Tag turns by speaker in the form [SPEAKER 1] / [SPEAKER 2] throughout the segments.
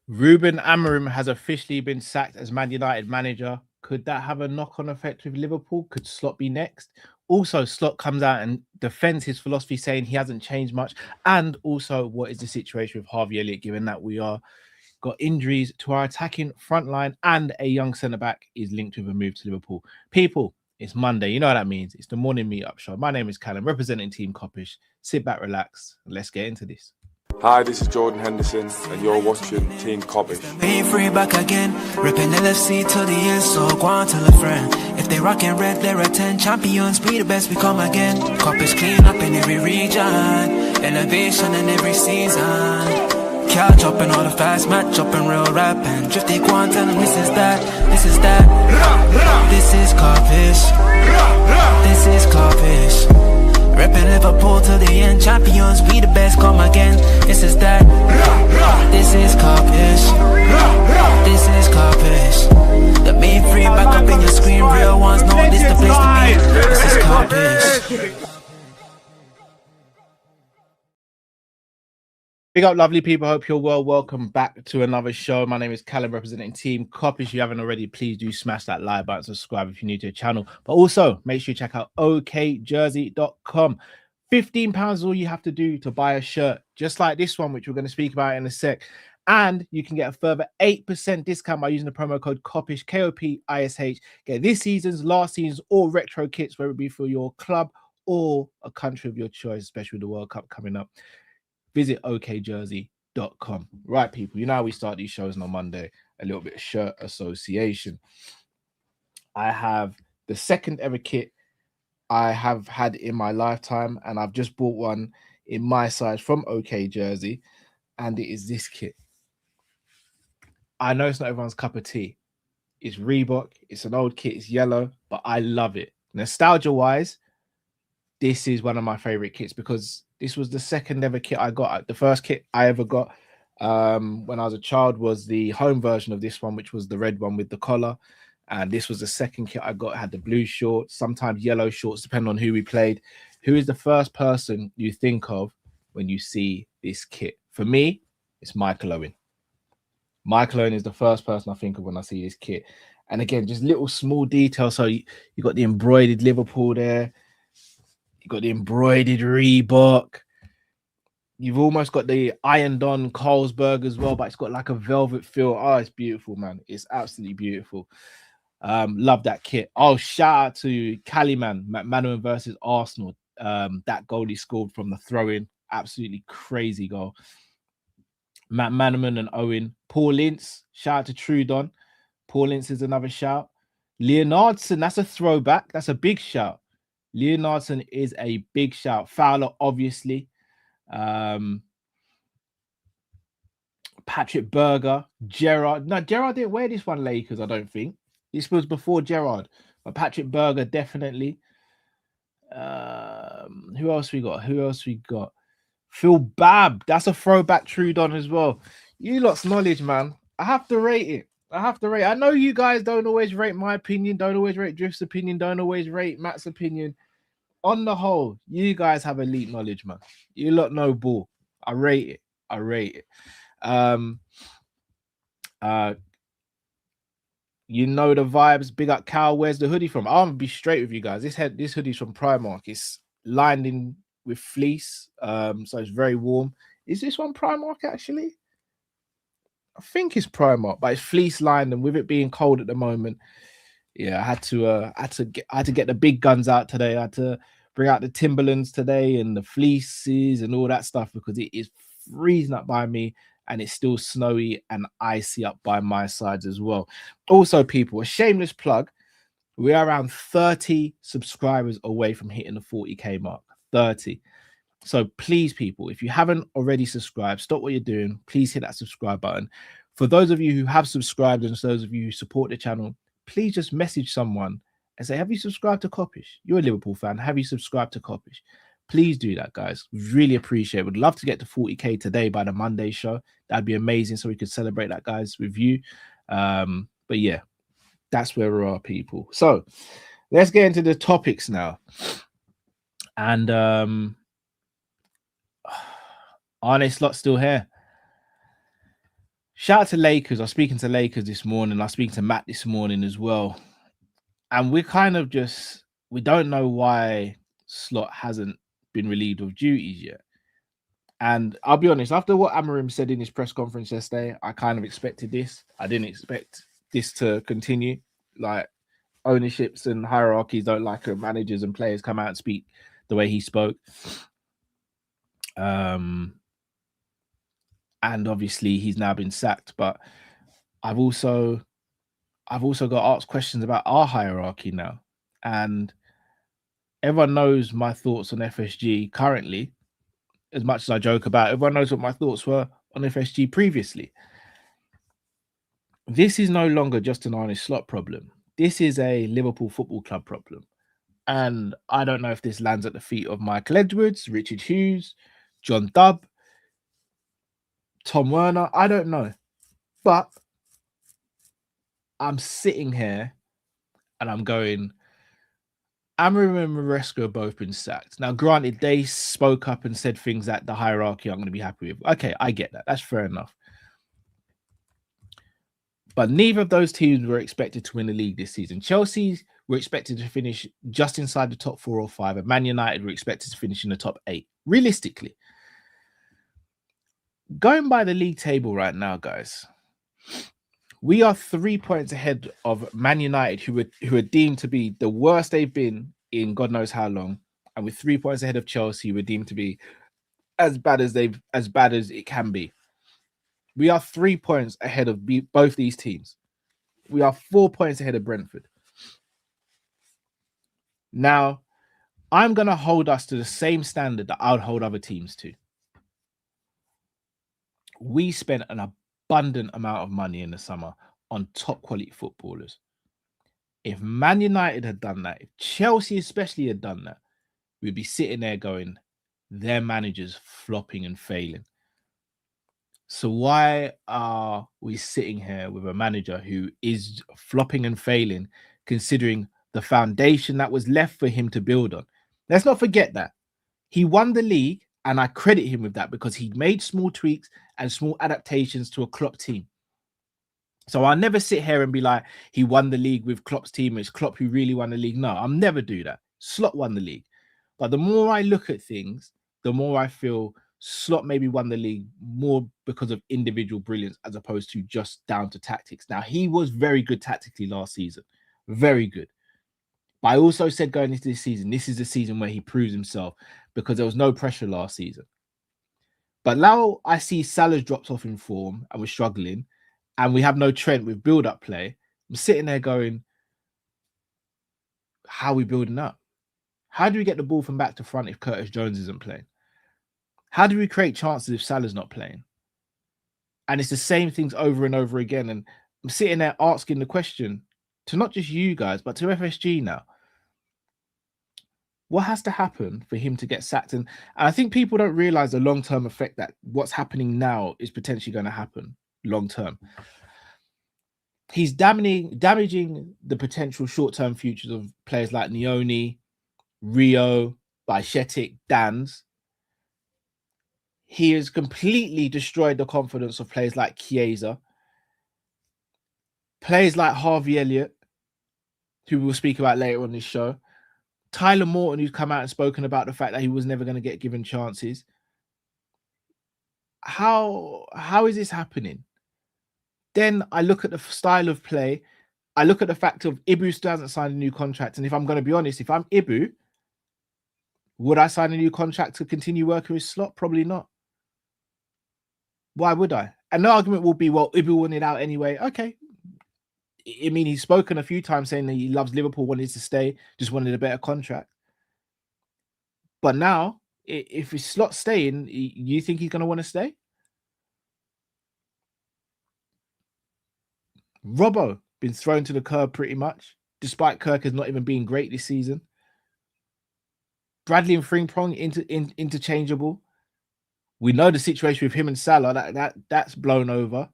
[SPEAKER 1] Rúben Amorim has officially been sacked as Man United manager. Could that have a knock-on effect with Liverpool? Could Slot be next? Also, Slot comes out and defends his philosophy, saying he hasn't changed much. And also, what is the situation with Harvey Elliott, given that we are got injuries to our attacking front line and a young centre-back is linked with a move to Liverpool. People, it's Monday. You know what that means. It's the morning meetup show. My name is Callum, representing Team Kopish. Sit back, relax, and let's get into this.
[SPEAKER 2] Hi, this is Jordan Henderson, and you're watching Team Kopish.
[SPEAKER 3] Being free back again, ripping LFC till the end, so go on tell a friend. If they rockin' red, they're a 10 champions, be the best, we come again. Kopish clean up in every region, elevation in every season. Catch up and all the fast match up and real rap and drifty go on tell them this is that, this is that. This is Kopish, this is Kopish. Reppin' Liverpool till the end, champions, we the best, come again. This is that, this is Kopish, this is Kopish. The main free back up in your screen, real ones know this the place to be. This is Kopish.
[SPEAKER 1] Big up, lovely people. Hope you're well. Welcome back to another show. My name is Callum, representing Team Kopish. If you haven't already, please do smash that like button, subscribe if you're new to the channel. But also, make sure you check out okjersey.com. £15 is all you have to do to buy a shirt, just like this one, which we're going to speak about in a sec. And you can get a further 8% discount by using the promo code Kopish, Kopish. Get this season's, last season's, or retro kits, whether it be for your club or a country of your choice, especially with the World Cup coming up. Visit okjersey.com. Right, people, you know how we start these shows on Monday, a little bit of shirt association. I have the second ever kit I have had in my lifetime, and I've just bought one in my size from OK Jersey, and it is this kit. I know it's not everyone's cup of tea. It's Reebok, it's an old kit, it's yellow, but I love it. Nostalgia-wise, this is one of my favorite kits because this was the second ever kit I got. The first kit I ever got when I was a child was the home version of this one, which was the red one with the collar. And this was the second kit I got. It had the blue shorts, sometimes yellow shorts, depending on who we played. Who is the first person you think of when you see this kit? For me, it's Michael Owen. Michael Owen is the first person I think of when I see this kit. And again, just little small details. So you got the embroidered Liverpool there. You got the embroidered Reebok. You've almost got the ironed on Carlsberg as well, but it's got like a velvet feel. Oh, it's beautiful, man. It's absolutely beautiful. Love that kit. Oh, shout out to Caliman, McManaman versus Arsenal. That goal he scored from the throw-in. Absolutely crazy goal. McManaman and Owen. Paul Ince, shout out to Trudon. Paul Ince is another shout. Leonardson, that's a throwback. That's a big shout. Leonardson is a big shout. Fowler, obviously. Patrick Berger, Gerrard. No, Gerrard didn't wear this one, Lakers, I don't think. This was before Gerrard. But Patrick Berger, definitely. Who else we got? Phil Babb. That's a throwback Trudon as well. You lot's knowledge, man. I have to rate it. I know you guys don't always rate my opinion, don't always rate Drift's opinion, don't always rate Matt's opinion. On the whole, you guys have elite knowledge, man. You lot know ball. I rate it. You know the vibes. Big up Cal. Where's the hoodie from? I'm gonna be straight with you guys. This hoodie's from Primark. It's lined in with fleece, so it's very warm. Is this one Primark actually? I think it's Primark, but it's fleece lined, and with it being cold at the moment, yeah, I had to get the big guns out today. I had to bring out the Timberlands today and the fleeces and all that stuff because it is freezing up by me and it's still snowy and icy up by my sides as well. Also, people, a shameless plug. We are around 30 subscribers away from hitting the 40k mark. 30. So please, people, if you haven't already subscribed, stop what you're doing. Please hit that subscribe button. For those of you who have subscribed and those of you who support the channel, please just message someone and say, have you subscribed to Kopish? You're a Liverpool fan. Have you subscribed to Kopish? Please do that, guys. Really appreciate it. Would love to get to 40k today by the Monday show. That'd be amazing so we could celebrate that, guys, with you. But yeah, that's where we are, people. So let's get into the topics now. And Arne Slot still here. Shout out to Lakers. I was speaking to Lakers this morning. I was speaking to Matt this morning as well. And we're kind of just, we don't know why Slot hasn't been relieved of duties yet. And I'll be honest, after what Amorim said in his press conference yesterday, I kind of expected this. I didn't expect this to continue. Like, ownerships and hierarchies don't like it. Managers and players come out and speak the way he spoke. And obviously he's now been sacked. But I've also got asked questions about our hierarchy now. And everyone knows my thoughts on FSG currently. As much as I joke about it, everyone knows what my thoughts were on FSG previously. This is no longer just an Arne Slot problem. This is a Liverpool Football Club problem. And I don't know if this lands at the feet of Michael Edwards, Richard Hughes, John Dubb, Tom Werner. I don't know. But I'm sitting here and I'm going, Amorim and Maresca have both been sacked. Now, granted, they spoke up and said things that the hierarchy aren't going to be happy with. Okay, I get that. That's fair enough. But neither of those teams were expected to win the league this season. Chelsea were expected to finish just inside the top 4 or 5, and Man United were expected to finish in the top 8. Realistically, going by the league table right now, guys, we are 3 points ahead of Man United, who are deemed to be the worst they've been in God knows how long, and with 3 points ahead of Chelsea, who are deemed to be as bad as it can be. We are 3 points ahead of both these teams. We are 4 points ahead of Brentford. Now, I'm going to hold us to the same standard that I would hold other teams to. We spent an abundant amount of money in the summer on top quality footballers. If Man United had done that, if Chelsea especially had done that, we'd be sitting there going, their managers flopping and failing. So why are we sitting here with a manager who is flopping and failing, considering the foundation that was left for him to build on? Let's not forget that. He won the league, and I credit him with that because he made small tweaks and small adaptations to a Klopp team. So I'll never sit here and be like, he won the league with Klopp's team. It's Klopp who really won the league. No, I'll never do that. Slot won the league. But the more I look at things, the more I feel Slot maybe won the league more because of individual brilliance as opposed to just down to tactics. Now, he was very good tactically last season. Very good. But I also said going into this season, this is the season where he proves himself because there was no pressure last season. But now I see Salah's dropped off in form and we're struggling and we have no Trent with build-up play. I'm sitting there going, how are we building up? How do we get the ball from back to front if Curtis Jones isn't playing? How do we create chances if Salah's not playing? And it's the same things over and over again. And I'm sitting there asking the question to not just you guys, but to FSG now. What has to happen for him to get sacked? And I think people don't realize the long-term effect that what's happening now is potentially going to happen long-term. He's damaging the potential short-term futures of players like Nioni, Rio, Bajcetic, Dans. He has completely destroyed the confidence of players like Chiesa, players like Harvey Elliott, who we'll speak about later on this show, Tyler Morton, who's come out and spoken about the fact that he was never going to get given chances. How is this happening? Then I look at the style of play. I look at the fact of Ibu still hasn't signed a new contract. And if I'm going to be honest, if I'm Ibu, would I sign a new contract to continue working with Slot? Probably not. Why would I? And the argument will be, well, Ibu wanted out anyway. Okay. I mean, he's spoken a few times saying that he loves Liverpool, wanted to stay, just wanted a better contract. But now, if his Slot staying, you think he's going to want to stay? Robbo been thrown to the curb pretty much, despite Kirk has not even been great this season. Bradley and Frimpong interchangeable. We know the situation with him and Salah, that's blown over.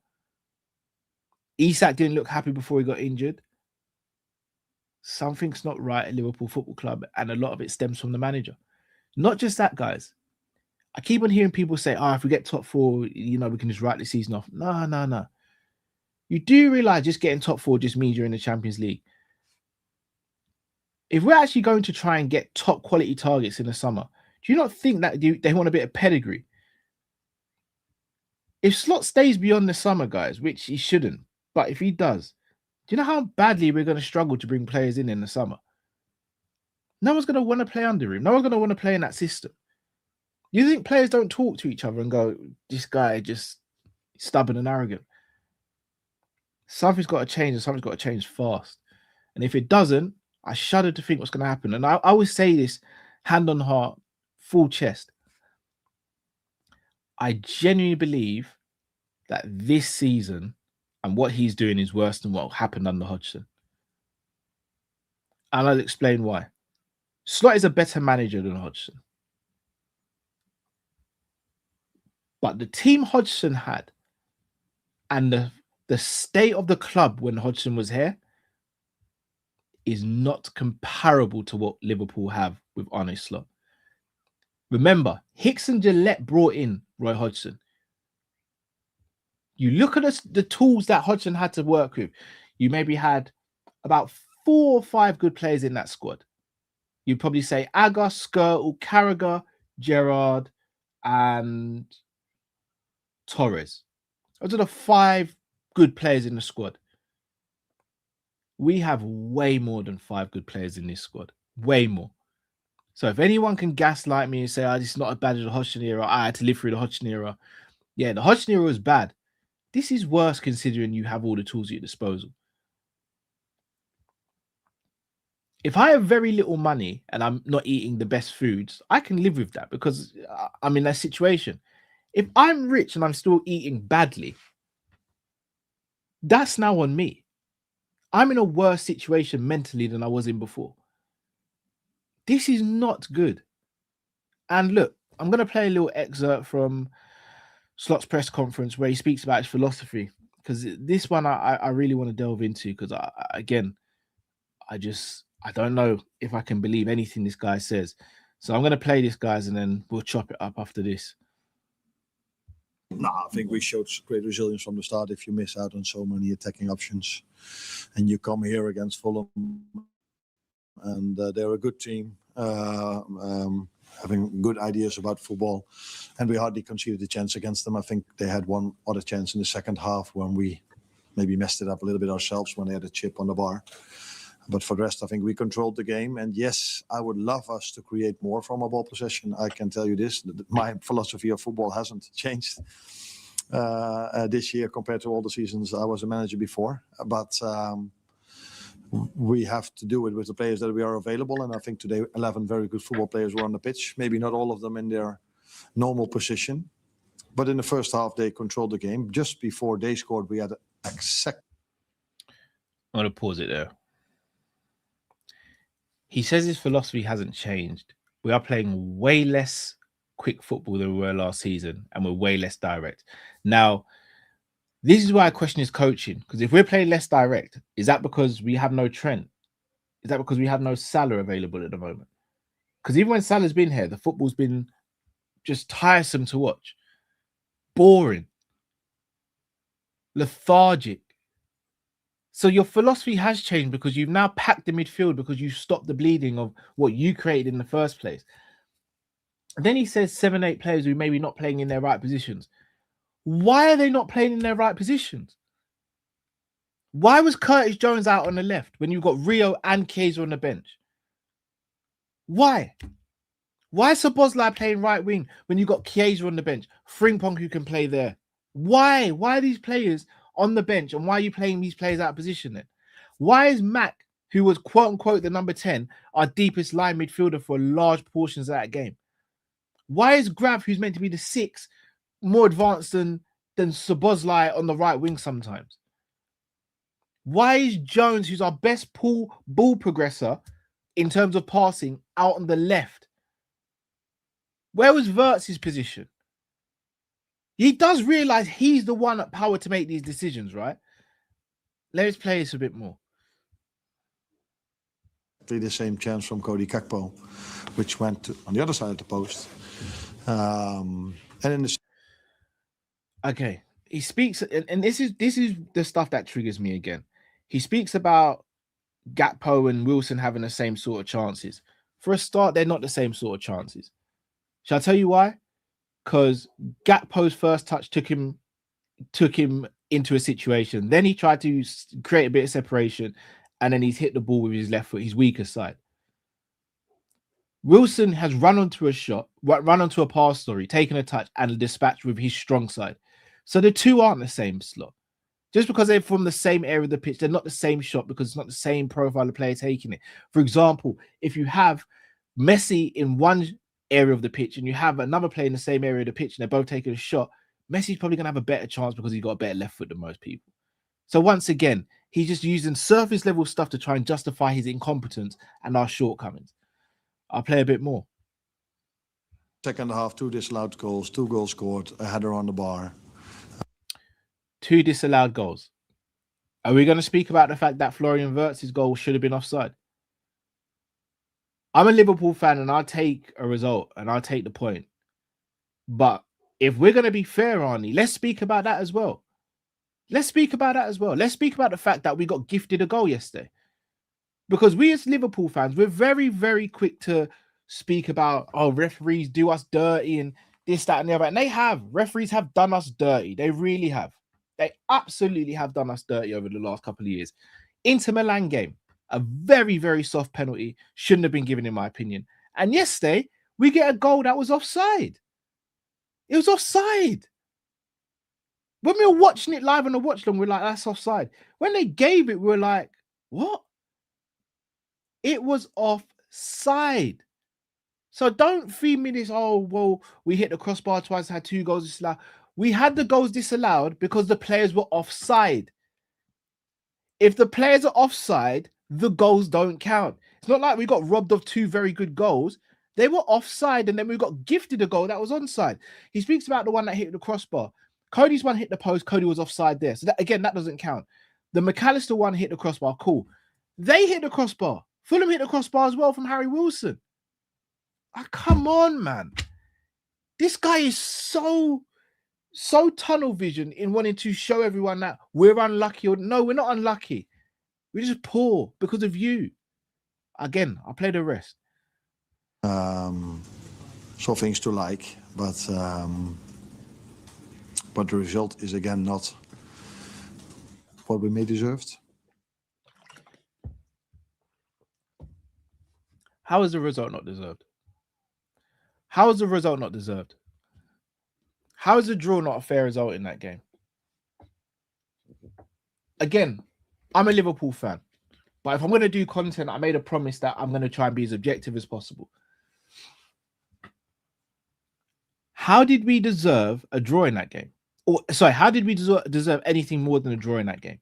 [SPEAKER 1] Isak didn't look happy before he got injured. Something's not right at Liverpool Football Club, and a lot of it stems from the manager. Not just that, guys. I keep on hearing people say, if we get top 4, we can just write the season off. No. You do realize just getting top 4 just means you're in the Champions League. If we're actually going to try and get top quality targets in the summer, do you not think that they want a bit of pedigree? If Slot stays beyond the summer, guys, which he shouldn't, but if he does, do you know how badly we're going to struggle to bring players in the summer? No one's going to want to play under him. No one's going to want to play in that system. You think players don't talk to each other and go, this guy just stubborn and arrogant? Something's got to change, and something's got to change fast. And if it doesn't, I shudder to think what's going to happen. And I always say this, hand on heart, full chest. I genuinely believe that this season and what he's doing is worse than what happened under Hodgson. And I'll explain why. Slot is a better manager than Hodgson. But the team Hodgson had and the state of the club when Hodgson was here is not comparable to what Liverpool have with Arne Slot. Remember, Hicks and Gillette brought in Roy Hodgson. You look at the tools that Hodgson had to work with. You maybe had about 4 or 5 good players in that squad. You'd probably say Aga, Skirtle, Carragher, Gerrard, and Torres. Those are the 5 good players in the squad. We have way more than 5 good players in this squad. Way more. So if anyone can gaslight me and say, this is not as bad as the Hodgson era, I had to live through the Hodgson era. Yeah, the Hodgson era was bad. This is worse considering you have all the tools at your disposal. If I have very little money and I'm not eating the best foods, I can live with that because I'm in that situation. If I'm rich and I'm still eating badly, that's now on me. I'm in a worse situation mentally than I was in before. This is not good. And look, I'm going to play a little excerpt from Slot's press conference where he speaks about his philosophy, because this one I really want to delve into, because I don't know if I can believe anything this guy says. So I'm going to play this, guys, and then we'll chop it up after this.
[SPEAKER 4] No, I think we showed great resilience from the start. If you miss out on so many attacking options and you come here against Fulham, and they're a good team, having good ideas about football, and we hardly conceded a chance against them. I think they had one other chance in the second half when we maybe messed it up a little bit ourselves when they had a chip on the bar. But for the rest, I think we controlled the game. And yes, I would love us to create more from our ball possession. I can tell you this, my philosophy of football hasn't changed this year compared to all the seasons I was a manager before. But we have to do it with the players that we are available. And I think today 11 very good football players were on the pitch. Maybe not all of them in their normal position. But in the first half, they controlled the game. Just before they scored, we had exact.
[SPEAKER 1] I'm going to pause it there. He says his philosophy hasn't changed. We are playing way less quick football than we were last season, and we're way less direct. Now, this is why I question his coaching, because if we're playing less direct, is that because we have no Trent? Is that because we have no Salah available at the moment? Because even when Salah's been here, the football's been just tiresome to watch. Boring. Lethargic. So your philosophy has changed because you've now packed the midfield because you stopped the bleeding of what you created in the first place. And then he says 7, 8 players who maybe not playing in their right positions. Why are they not playing in their right positions? Why was Curtis Jones out on the left when you've got Rio and Chiesa on the bench? Why? Why is Szoboszlai playing right wing when you've got Chiesa on the bench? Frimpong who can play there. Why? Why are these players on the bench, and why are you playing these players out of position then? Why is Mac, who was quote-unquote the number 10, our deepest line midfielder for large portions of that game? Why is Grav, who's meant to be the 6, more advanced than Szoboszlai on the right wing sometimes? Why is Jones, who's our best ball progressor in terms of passing, out on the left? Where was Wirtz's position? He does realize he's the one at power to make these decisions, right? Let's play this a bit more.
[SPEAKER 4] The same chance from Cody Gakpo, which went on the other side of the post. And in the
[SPEAKER 1] Okay. He speaks, and this is the stuff that triggers me again. He speaks about Gakpo and Wilson having the same sort of chances. For a start, they're not the same sort of chances. Shall I tell you why? Because Gakpo's first touch took him into a situation. Then he tried to create a bit of separation, and then he's hit the ball with his left foot, his weaker side. Wilson has run onto a shot, run onto a pass, taken a touch and dispatched with his strong side. So the two aren't the same Slot. Just because they're from the same area of the pitch, they're not the same shot because it's not the same profile of player taking it. For example, if you have Messi in one area of the pitch and you have another player in the same area of the pitch and they're both taking a shot, Messi's probably going to have a better chance because he's got a better left foot than most people. So once again, he's just using surface level stuff to try and justify his incompetence and our shortcomings. I'll play a bit more.
[SPEAKER 4] second half, 2 disallowed goals, 2 goals scored, a header on the bar.
[SPEAKER 1] 2 disallowed goals. Are we going to speak about the fact that Florian Wirtz's goal should have been offside? I'm a Liverpool fan and I'll take a result and I'll take the point. But if we're going to be fair, Arnie, let's speak about that as well. Let's speak about the fact that we got gifted a goal yesterday. Because we as Liverpool fans, we're very, very quick to speak about, oh, referees do us dirty and this, that, and the other. And they have. Referees have done us dirty. They really have. They absolutely have done us dirty over the last couple of years. Inter Milan game, a very, very soft penalty. Shouldn't have been given, in my opinion. And yesterday, we get a goal that was offside. It was offside. When we were watching it live on the watch long, we were like, that's offside. When they gave it, we were like, what? It was offside. So don't feed me this, oh, well, we hit the crossbar twice, had 2 goals disallowed. We had the goals disallowed because the players were offside. If the players are offside, the goals don't count. It's not like we got robbed of 2 very good goals. They were offside and then we got gifted a goal that was onside. He speaks about the one that hit the crossbar. Cody's one hit the post. Cody was offside there. So that, again, that doesn't count. The McAllister one hit the crossbar. Cool. They hit the crossbar. Fulham hit the crossbar as well from Harry Wilson. Oh, come on, man. This guy is so tunnel vision in wanting to show everyone that we're unlucky. Or no, we're not unlucky. We're just poor because of you. Again, I'll play the rest.
[SPEAKER 4] So things to like, but the result is again not what we may deserved.
[SPEAKER 1] How is the result not deserved? How is the result not deserved? How is the draw not a fair result in that game? Again, I'm a Liverpool fan, but if I'm going to do content, I made a promise that I'm going to try and be as objective as possible. How did we deserve a draw in that game? Or sorry, how did we deserve anything more than a draw in that game?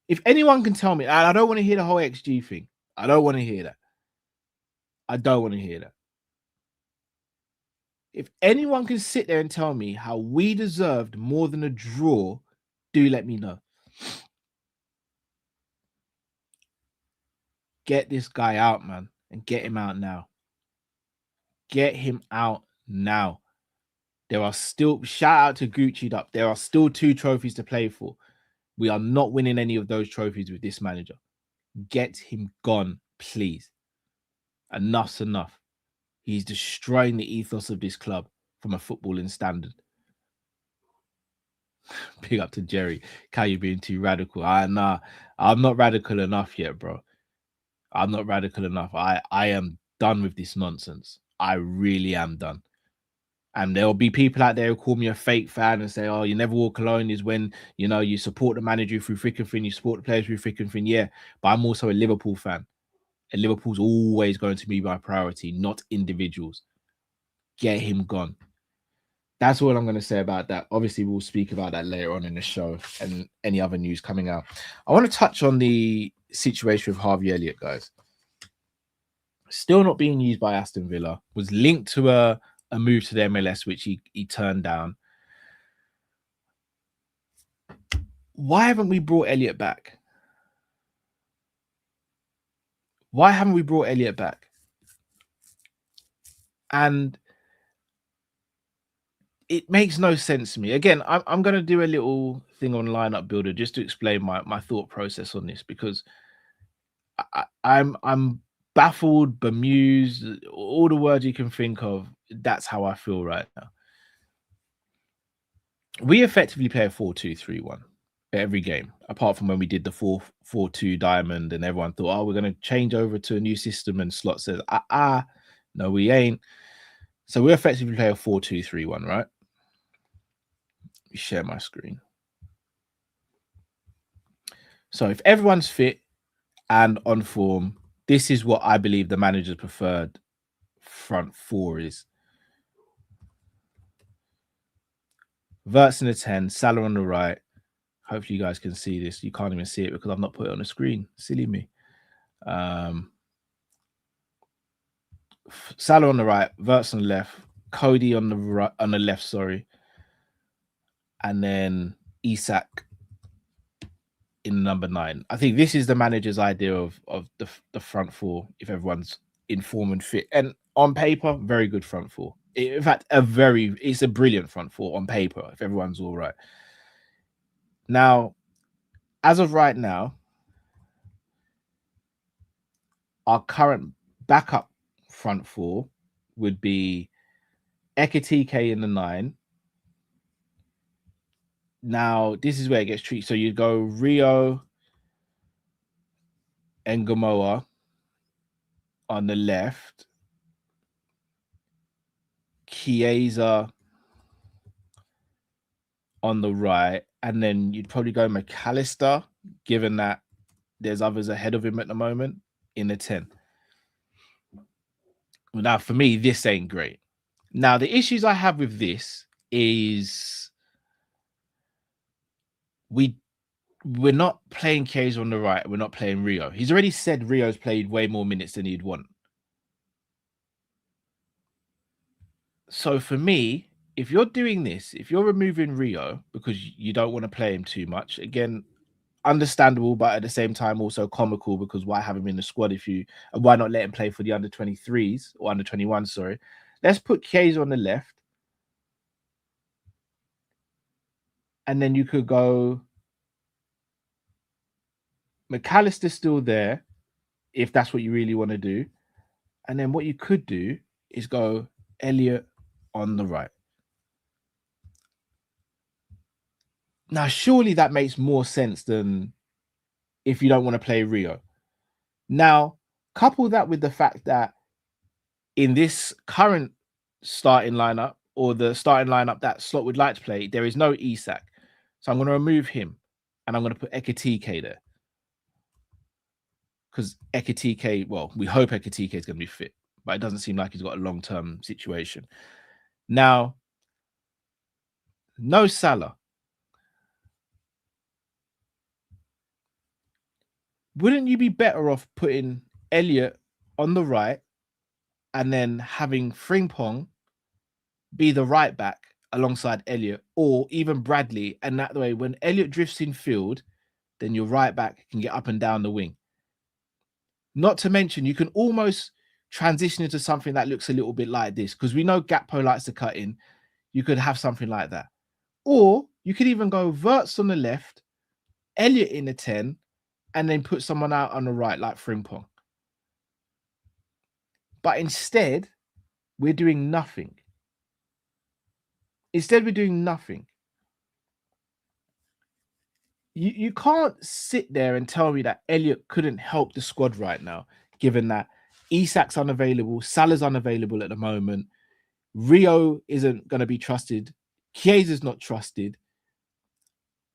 [SPEAKER 1] If anyone can tell me, and I don't want to hear the whole XG thing. I don't want to hear that. I don't want to hear that. If anyone can sit there and tell me how we deserved more than a draw, do let me know. Get this guy out, man, and get him out now. Get him out now. There are still, shout out to Gucci'd up. There are still 2 trophies to play for. We are not winning any of those trophies with this manager. Get him gone, please. Enough's enough. He's destroying the ethos of this club from a footballing standard. Big up to Jerry. Cal, you being too radical. Nah, I'm not radical enough yet, bro. I'm not radical enough. I am done with this nonsense. I really am done. And there'll be people out there who call me a fake fan and say, oh, you never walk alone is when, you know, you support the manager through thick and thin, you support the players through thick and thin. Yeah, but I'm also a Liverpool fan. And Liverpool's always going to be my priority, not individuals. Get him gone. That's all I'm going to say about that. Obviously, we'll speak about that later on in the show and any other news coming out. I want to touch on the situation with Harvey Elliott, guys. Still not being used by Aston Villa. Was linked to a move to the MLS, which he turned down. Why haven't we brought Elliott back? Why haven't we brought Elliott back? And it makes no sense to me. Again, I'm going to do a little thing on lineup builder just to explain my thought process on this, because I'm baffled, bemused, all the words you can think of. That's how I feel right now. We effectively play a 4-2-3-1 every game, apart from when we did the 4-4-2 diamond and everyone thought, oh, we're going to change over to a new system, and Slot says, no, we ain't. So we effectively play a 4-2-3-1, right? Let me share my screen. So if everyone's fit and on form, this is what I believe the manager's preferred front four is. Wirtz in the 10, Salah on the right. Hopefully you guys can see this. You can't even see it because I've not put it on the screen. Silly me. Salah on the right, Wirtz on the left, Cody on the right, on the left, sorry. And then Isak in number 9. I think this is the manager's idea of the front four if everyone's in form and fit. And on paper, very good front four. In fact, it's a brilliant front four on paper if everyone's all right. Now, as of right now, our current backup front four would be Ekitike in the 9. Now, this is where it gets tricky. So you go Rio and Gamoa on the left, Chiesa on the right, and then you'd probably go McAllister, given that there's others ahead of him at the moment, in the 10. Now, for me, this ain't great. Now, the issues I have with this is we're not playing Chiesa on the right. We're not playing Rio. He's already said Rio's played way more minutes than he'd want. So for me, if you're doing this, if you're removing Rio because you don't want to play him too much, again, understandable, but at the same time also comical, because why have him in the squad why not let him play for the under 23s or under 21? Sorry, let's put Chiesa on the left, and then you could go McAllister still there if that's what you really want to do, and then what you could do is go Elliot on the right. Now, surely that makes more sense than if you don't want to play Rio. Now, couple that with the fact that in this current starting lineup, or the starting lineup that Slot would like to play, there is no Isak. So I'm going to remove him and I'm going to put Ekitike there. Because Ekitike, well, we hope Ekitike is going to be fit, but it doesn't seem like he's got a long-term situation. Now, no Salah. Wouldn't you be better off putting Elliot on the right and then having Frimpong be the right back alongside Elliot, or even Bradley? And that way, when Elliot drifts in field, then your right back can get up and down the wing. Not to mention, you can almost transition into something that looks a little bit like this, because we know Gakpo likes to cut in. You could have something like that. Or you could even go Wirtz on the left, Elliot in the 10, and then put someone out on the right like Frimpong. But instead, we're doing nothing. Instead, we're doing nothing. You can't sit there and tell me that Elliot couldn't help the squad right now, given that Isak's unavailable, Salah's unavailable at the moment, Rio isn't going to be trusted, Chiesa's not trusted.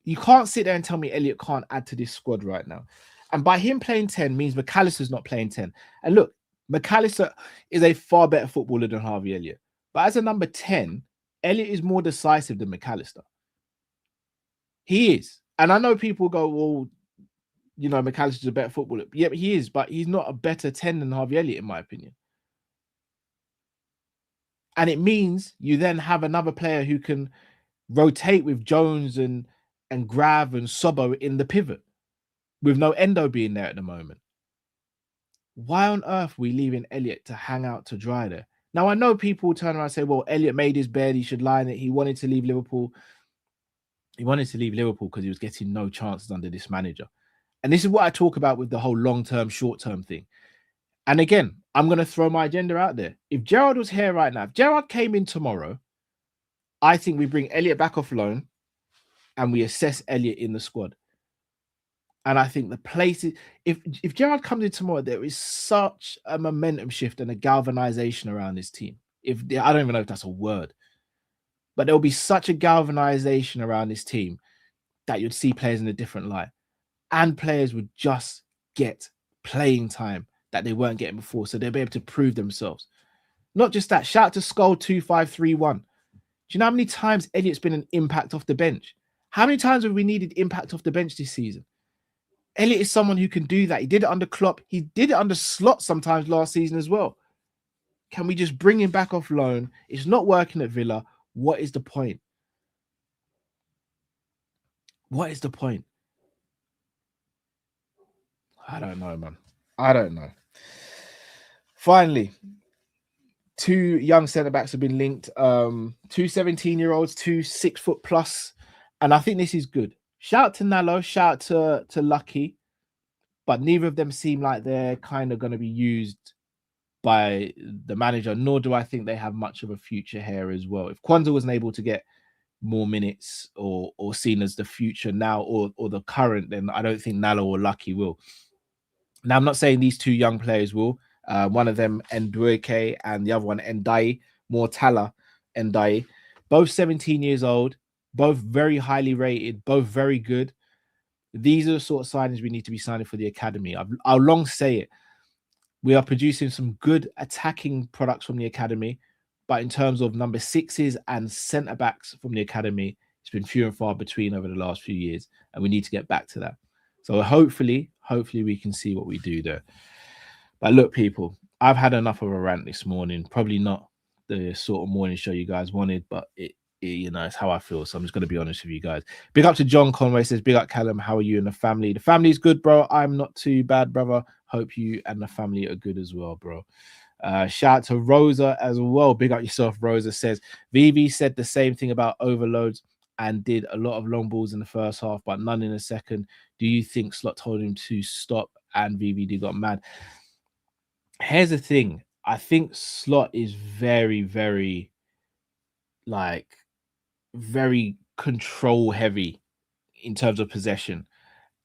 [SPEAKER 1] You can't sit there and tell me Elliot can't add to this squad right now. And by him playing 10 means McAllister's not playing 10. And look, McAllister is a far better footballer than Harvey Elliott. But as a number 10, Elliott is more decisive than McAllister. He is. And I know people go, well, you know, McAllister's a better footballer. Yeah, he is, but he's not a better 10 than Harvey Elliott, in my opinion. And it means you then have another player who can rotate with Jones and Grav and Sobo in the pivot, with no Endo being there at the moment. Why on earth are we leaving Elliott to hang out to dry there? Now, I know people turn around and say, well, Elliot made his bed, he should lie in it. He wanted to leave Liverpool. He wanted to leave Liverpool because he was getting no chances under this manager. And this is what I talk about with the whole long-term, short-term thing. And again, I'm going to throw my agenda out there. If Gerrard was here right now, if Gerrard came in tomorrow, I think we bring Elliot back off loan and we assess Elliot in the squad. And I think the place is, if Gerrard comes in tomorrow, there is such a momentum shift and a galvanization around this team. I don't even know if that's a word, but there'll be such a galvanization around this team that you'd see players in a different light, and players would just get playing time that they weren't getting before, so they'll be able to prove themselves. Not just that. Shout out to Skull 2531. Do you know how many times Elliot's been an impact off the bench? How many times have we needed impact off the bench this season? Elliot is someone who can do that. He did it under Klopp. He did it under Slot sometimes last season as well. Can we just bring him back off loan? It's not working at Villa. What is the point? What is the point? I don't know, man. I don't know. Finally, 2 young centre-backs have been linked. 2 17-year-olds, 2 6 foot plus. And I think this is good. Shout out to Nallo, shout out to Lucky, but neither of them seem like they're kind of going to be used by the manager, nor do I think they have much of a future here as well. If Kwanzaa wasn't able to get more minutes or seen as the future now or the current, then I don't think Nallo or Lucky will. Now, I'm not saying these 2 young players will. One of them, Ndueke, and the other one, Ndai, Mortala Ndai, both 17 years old. Both very highly rated, both very good. These are the sort of signings we need to be signing for the academy. I'll long say it. We are producing some good attacking products from the academy, but in terms of number 6s and centre-backs from the academy, it's been few and far between over the last few years, and we need to get back to that. So hopefully we can see what we do there. But look, people, I've had enough of a rant this morning. Probably not the sort of morning show you guys wanted, but it's how I feel. So I'm just going to be honest with you guys. Big up to John Conway, says, big up Callum. How are you and the family? The family's good, bro. I'm not too bad, brother. Hope you and the family are good as well, bro. Shout out to Rosa as well. Big up yourself, Rosa. Says, VV said the same thing about overloads and did a lot of long balls in the first half, but none in the second. Do you think Slot told him to stop and VVD got mad? Here's the thing. I think Slot is very, very, very control heavy in terms of possession.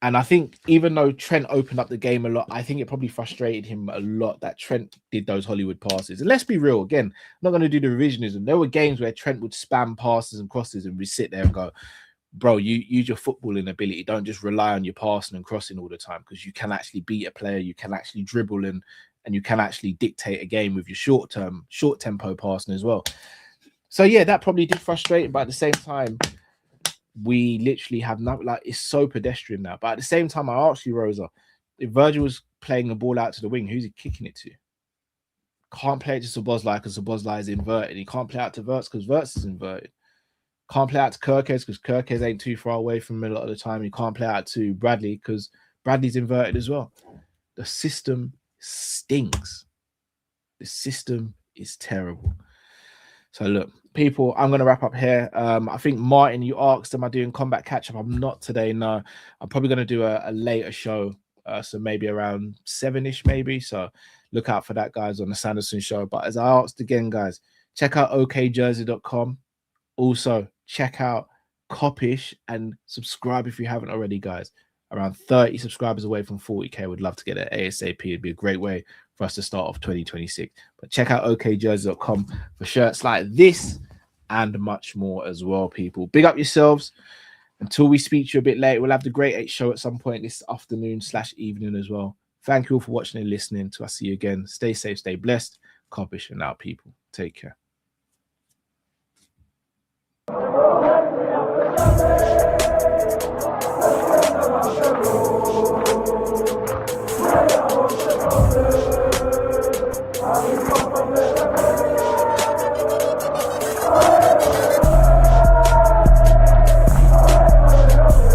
[SPEAKER 1] And I think even though Trent opened up the game a lot, I think it probably frustrated him a lot that Trent did those Hollywood passes. And let's be real, again, I'm not going to do the revisionism. There were games where Trent would spam passes and crosses and we sit there and go, bro, you use your footballing ability. Don't just rely on your passing and crossing all the time, because you can actually beat a player. You can actually dribble and you can actually dictate a game with your short tempo passing as well. So yeah, that probably did frustrate him, but at the same time, we literally have nothing. It's so pedestrian now. But at the same time, I asked you, Rosa, if Virgil was playing the ball out to the wing, who's he kicking it to? Can't play it to Szoboszlai because Szoboszlai is inverted. He can't play out to Wirtz because Wirtz is inverted. Can't play out to Kerkez because Kerkez ain't too far away from him a lot of the time. He can't play out to Bradley because Bradley's inverted as well. The system stinks. The system is terrible. So look, people, I'm going to wrap up here. I think, Martin, you asked, am I doing combat catch-up? I'm not today, no. I'm probably going to do a later show, so maybe around 7-ish maybe. So look out for that, guys, on the Sanderson show. But as I asked again, guys, check out okjersey.com. Also, check out Kopish and subscribe if you haven't already, guys. Around 30 subscribers away from 40K. Would love to get it ASAP. It'd be a great way for us to start off 2026. But check out okjersey.com for shirts like this and much more as well, people. Big up yourselves. Until we speak to you a bit later, we'll have the Great 8 show at some point this afternoon/evening as well. Thank you all for watching and listening. Till I see you again. Stay safe, stay blessed. Kopish and out, people. Take care.
[SPEAKER 5] Yeah.